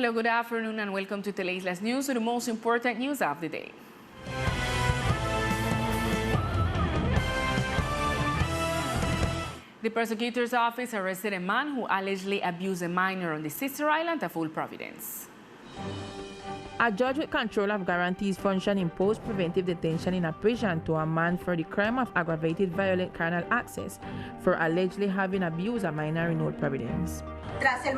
Hello, good afternoon, and welcome to Teleislas News with the most important news of the day. The prosecutor's office arrested a man who allegedly abused a minor on the sister island of Full Providence. A judge with control of guarantees function imposed preventive detention in a prison to a man for the crime of aggravated violent carnal access for allegedly having abused a minor in Old Providence. After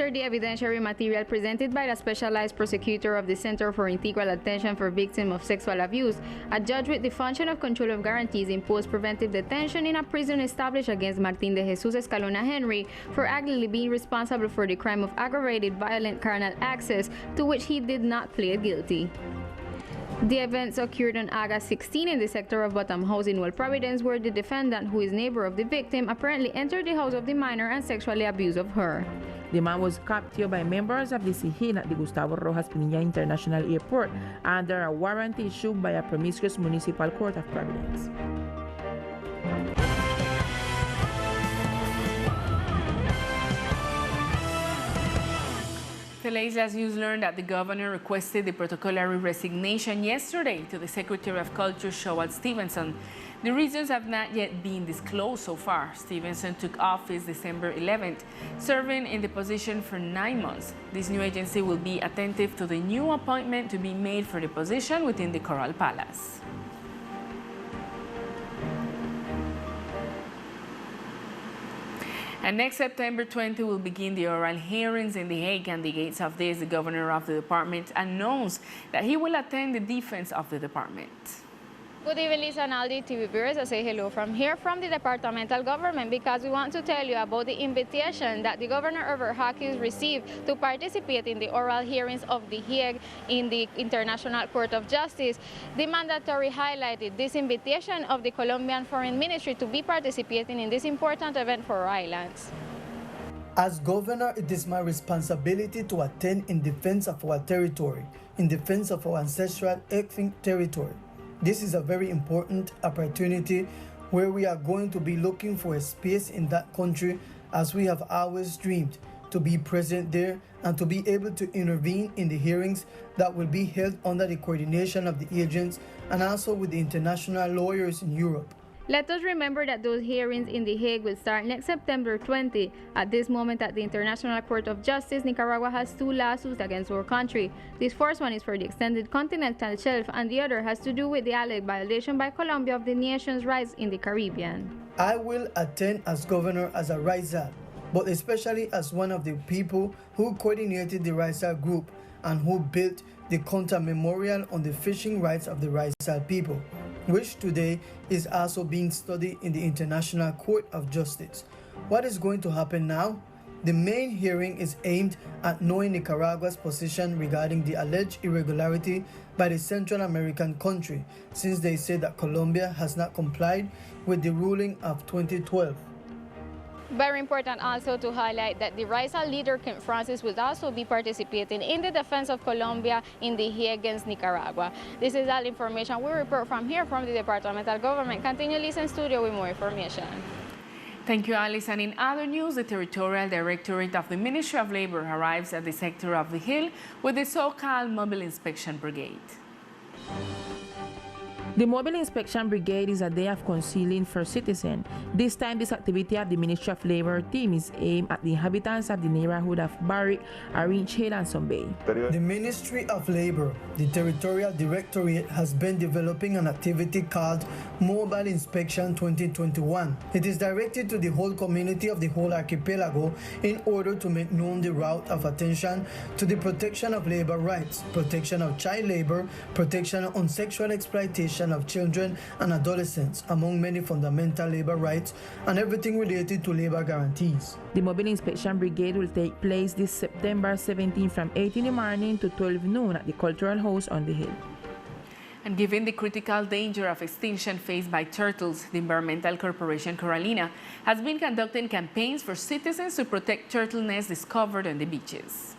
the evidentiary material presented by the specialized prosecutor of the Center for Integral Attention for Victims of Sexual Abuse, a judge with the function of control of guarantees imposed preventive detention in a prison established against Martin de Jesus Escalona Henry for allegedly being responsible for the crime of aggravated violent carnal access, to which he did not plead guilty. The events occurred on August 16 in the sector of Bottom House in Old Providence, where the defendant, who is neighbor of the victim, apparently entered the house of the minor and sexually abused of her. The man was captured by members of the SIHIN at the Gustavo Rojas Pinilla International Airport under a warrant issued by a promiscuous municipal court of Providence. Teleislas News learned that the governor requested the protocolary resignation yesterday to the Secretary of Culture, Showal Stevenson. The reasons have not yet been disclosed so far. Stevenson took office December 11th, serving in the position for 9 months. This new agency will be attentive to the new appointment to be made for the position within the Coral Palace. And next September 20 will begin the oral hearings in The Hague, and the gates of this, the governor of the department announced that he will attend the defense of the department. Good evening, Lisa and Aldi TV viewers. I say hello from here from the departmental government, because we want to tell you about the invitation that the governor of Hague received to participate in the oral hearings of The Hague in the International Court of Justice. The mandatory highlighted this invitation of the Colombian Foreign Ministry to be participating in this important event for our islands. As governor, it is my responsibility to attend in defense of our territory, in defense of our ancestral ethnic territory. This is a very important opportunity where we are going to be looking for a space in that country, as we have always dreamed, to be present there and to be able to intervene in the hearings that will be held under the coordination of the agents and also with the international lawyers in Europe. Let us remember that those hearings in The Hague will start next September 20. At this moment, at the International Court of Justice, Nicaragua has 2 lawsuits against our country. This first one is for the extended continental shelf, and the other has to do with the alleged violation by Colombia of the nation's rights in the Caribbean. I will attend as governor as a Rizal, but especially as one of the people who coordinated the Rizal group and who built the Conta Memorial on the fishing rights of the Rizal people, which today is also being studied in the International Court of Justice. What is going to happen now? The main hearing is aimed at knowing Nicaragua's position regarding the alleged irregularity by the Central American country, since they say that Colombia has not complied with the ruling of 2012. Very important also to highlight that the Rizal leader, Kim Francis, will also be participating in the defense of Colombia in The Hague against Nicaragua. This is all information we report from here from the departmental government. Continue listening studio with more information. Thank you, Alice. And in other news, the Territorial Directorate of the Ministry of Labor arrives at the sector of the Hill with the so-called Mobile Inspection Brigade. The Mobile Inspection Brigade is a day of concealing for citizens. This time, this activity of the Ministry of Labor team is aimed at the inhabitants of the neighborhood of Barrick, Orange Hill, and Sun Bay. The Ministry of Labor, the Territorial Directorate, has been developing an activity called Mobile Inspection 2021. It is directed to the whole community of the whole archipelago in order to make known the route of attention to the protection of labor rights, protection of child labor, protection on sexual exploitation of children and adolescents, among many fundamental labor rights, and everything related to labor guarantees. The Mobile Inspection Brigade will take place this September 17 from 8 in the morning to 12 noon at the Cultural House on the Hill. And given the critical danger of extinction faced by turtles, the Environmental Corporation Coralina has been conducting campaigns for citizens to protect turtle nests discovered on the beaches.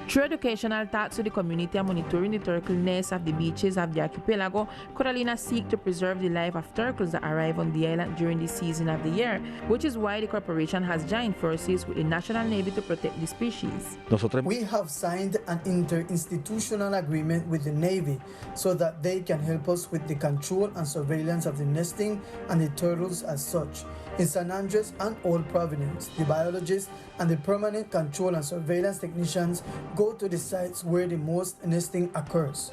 Through educational talks to the community and monitoring the turtle nests of the beaches of the archipelago, Teleislas seek to preserve the life of turtles that arrive on the island during this season of the year, which is why the corporation has joined forces with the National Navy to protect the species. We have signed an interinstitutional agreement with the Navy so that they can help us with the control and surveillance of the nesting and the turtles as such. In San Andres and Old Providence, the biologists and the permanent control and surveillance technicians go to the sites where the most nesting occurs.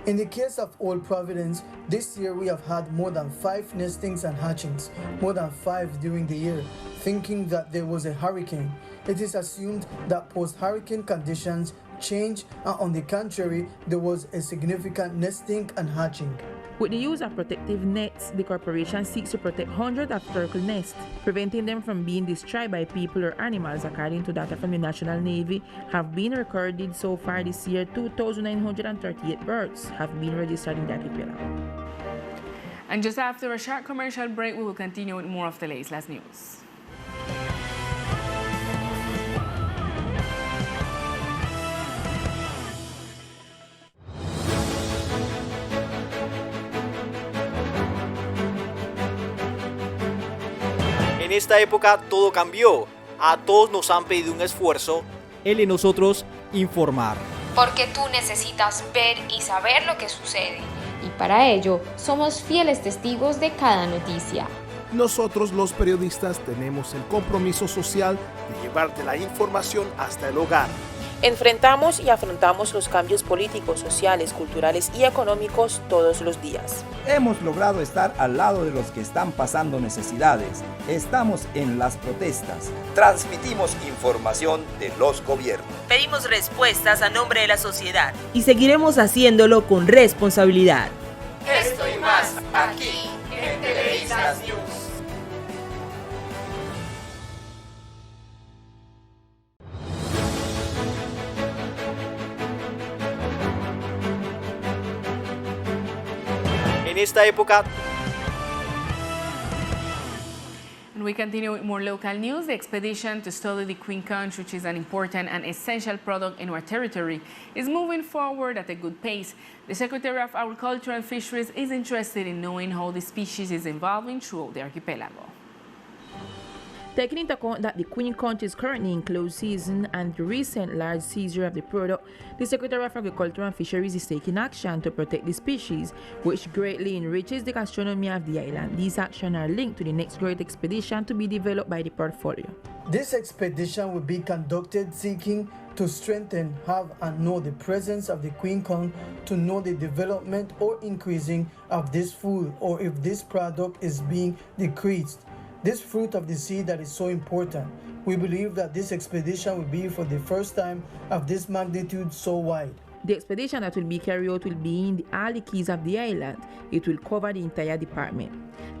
In the case of Old Providence, this year we have had more than 5 nestings and hatchings, more than 5 during the year, thinking that there was a hurricane. It is assumed that post-hurricane conditions change, and on the contrary, there was a significant nesting and hatching. With the use of protective nets, the corporation seeks to protect hundreds of turtle nests, preventing them from being destroyed by people or animals. According to data from the National Navy, have been recorded so far this year, 2,938 birds have been registered in the archipelago. And just after a short commercial break, we will continue with more of the Teleislas news. En esta época todo cambió. A todos nos han pedido un esfuerzo, el de nosotros informar. Porque tú necesitas ver y saber lo que sucede. Y para ello, somos fieles testigos de cada noticia. Nosotros los periodistas tenemos el compromiso social de llevarte la información hasta el hogar. Enfrentamos y afrontamos los cambios políticos, sociales, culturales y económicos todos los días. Hemos logrado estar al lado de los que están pasando necesidades. Estamos en las protestas. Transmitimos información de los gobiernos. Pedimos respuestas a nombre de la sociedad. Y seguiremos haciéndolo con responsabilidad. Esto y más aquí en Teleislas News. En esta época. And we continue with more local news. The expedition to study the queen conch, which is an important and essential product in our territory, is moving forward at a good pace. The Secretary of Agriculture and Fisheries is interested in knowing how the species is evolving throughout the archipelago. Taking into account that the queen conch is currently in close season and the recent large seizure of the product, the Secretary of Agriculture and Fisheries is taking action to protect the species, which greatly enriches the gastronomy of the island. These actions are linked to the next great expedition to be developed by the portfolio. This expedition will be conducted seeking to strengthen, have and know the presence of the queen conch, to know the development or increasing of this food, or if this product is being decreased. This fruit of the sea that is so important. We believe that this expedition will be for the first time of this magnitude so wide. The expedition that will be carried out will be in all the keys of the island. It will cover the entire department.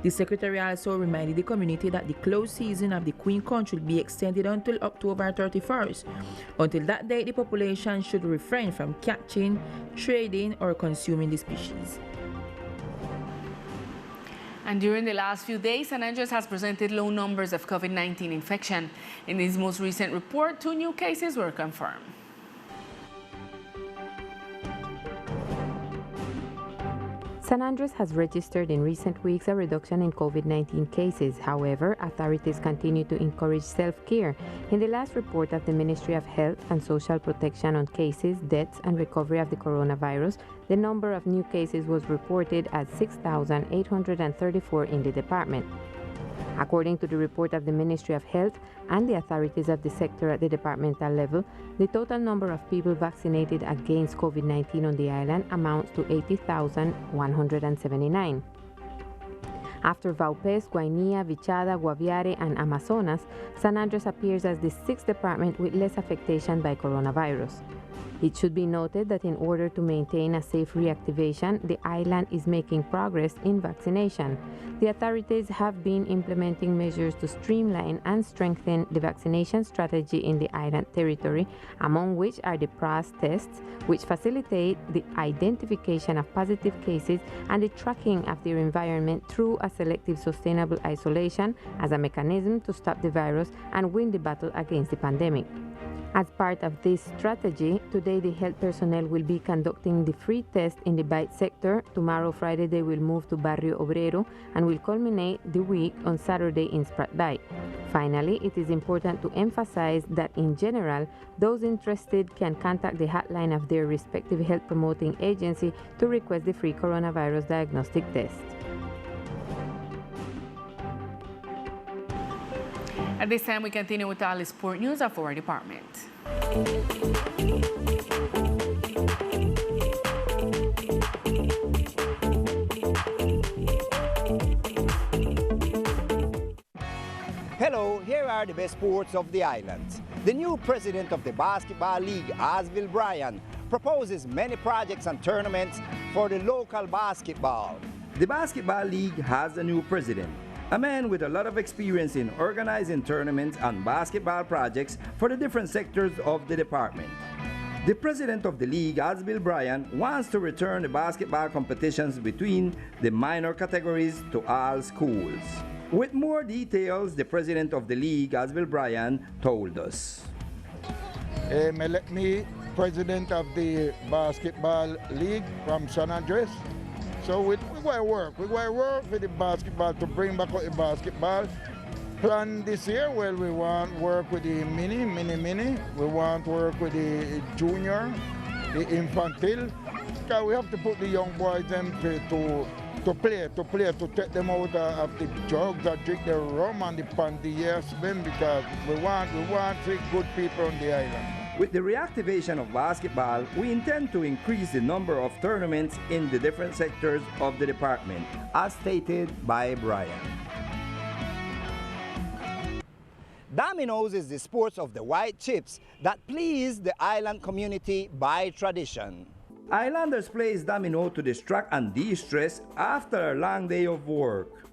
The Secretary also reminded the community that the close season of the queen conch will be extended until October 31st. Until that date, the population should refrain from catching, trading, or consuming the species. And during the last few days, San Andres has presented low numbers of COVID-19 infection. In this most recent report, 2 new cases were confirmed. San Andres has registered in recent weeks a reduction in COVID-19 cases. However, authorities continue to encourage self-care. In the last report of the Ministry of Health and Social Protection on cases, deaths, and recovery of the coronavirus, the number of new cases was reported as 6,834 in the department. According to the report of the Ministry of Health and the authorities of the sector at the departmental level, the total number of people vaccinated against COVID-19 on the island amounts to 80,179. After Vaupés, Guainía, Vichada, Guaviare, and Amazonas, San Andres appears as the 6th department with less affectation by coronavirus. It should be noted that in order to maintain a safe reactivation, the island is making progress in vaccination. The authorities have been implementing measures to streamline and strengthen the vaccination strategy in the island territory, among which are the PRAS tests, which facilitate the identification of positive cases and the tracking of their environment through a selective sustainable isolation as a mechanism to stop the virus and win the battle against the pandemic. As part of this strategy, today the health personnel will be conducting the free test in the Bite sector. Tomorrow, Friday, they will move to Barrio Obrero and will culminate the week on Saturday in Sprat Bite. Finally, it is important to emphasize that in general, those interested can contact the hotline of their respective health promoting agency to request the free coronavirus diagnostic test. At this time, we continue with all the sport news of our department. Hello, here are the best sports of the islands. The new president of the Basketball League, Asville Bryan, proposes many projects and tournaments for the local basketball. The Basketball League has a new president, a man with a lot of experience in organizing tournaments and basketball projects for the different sectors of the department. The president of the league, Asville Bryan, wants to return the basketball competitions between the minor categories to all schools. With more details, the president of the league, Asville Bryan, told us. Me, president of the Basketball League from San Andres. So we go to work. We go to work with the basketball to bring back the basketball. Plan this year, well, we want work with the mini. We want work with the junior, the infantile. Because we have to put the young boys them to play, to take them out of the drugs, that drink the rum and the pandillas, because we want good people on the island. With the reactivation of basketball, we intend to increase the number of tournaments in the different sectors of the department, as stated by Bryan. Dominoes is the sport of the white chips that please the island community by tradition. Islanders play domino to distract and de-stress after a long day of work.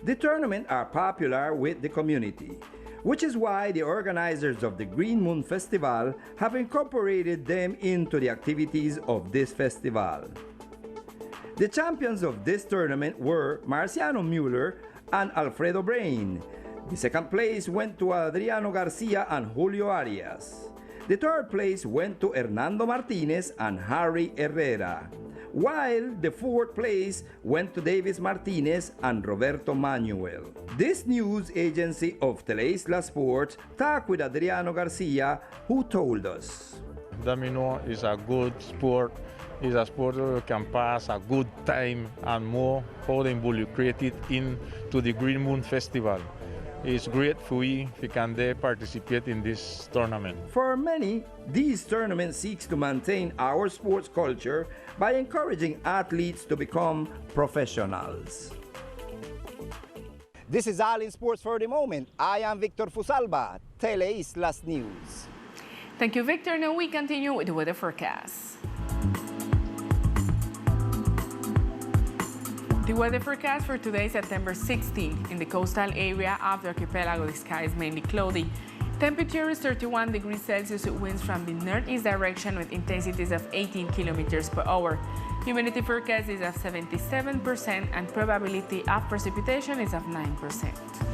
The tournaments are popular with the community, which is why the organizers of the Green Moon Festival have incorporated them into the activities of this festival. The champions of this tournament were Marciano Mueller and Alfredo Brain. The second place went to Adriano Garcia and Julio Arias. The third place went to Hernando Martinez and Harry Herrera, while the fourth place went to Davis Martinez and Roberto Manuel. This news agency of Teleislas Sports talked with Adriano Garcia, who told us. Domino is a good sport. It's a sport where you can pass a good time and more how they incorporate it into the Green Moon Festival. It's great for we can participate in this tournament. For many, these tournaments seek to maintain our sports culture by encouraging athletes to become professionals. This is all in sports for the moment. I am Victor Fusalba, Teleislas News. Thank you, Victor. Now we continue with the weather forecast. The weather forecast for today, September 16. In the coastal area of the archipelago, the sky is mainly cloudy. Temperature is 31 degrees Celsius with winds from the northeast direction with intensities of 18 kilometers per hour. Humidity forecast is of 77% and probability of precipitation is of 9%.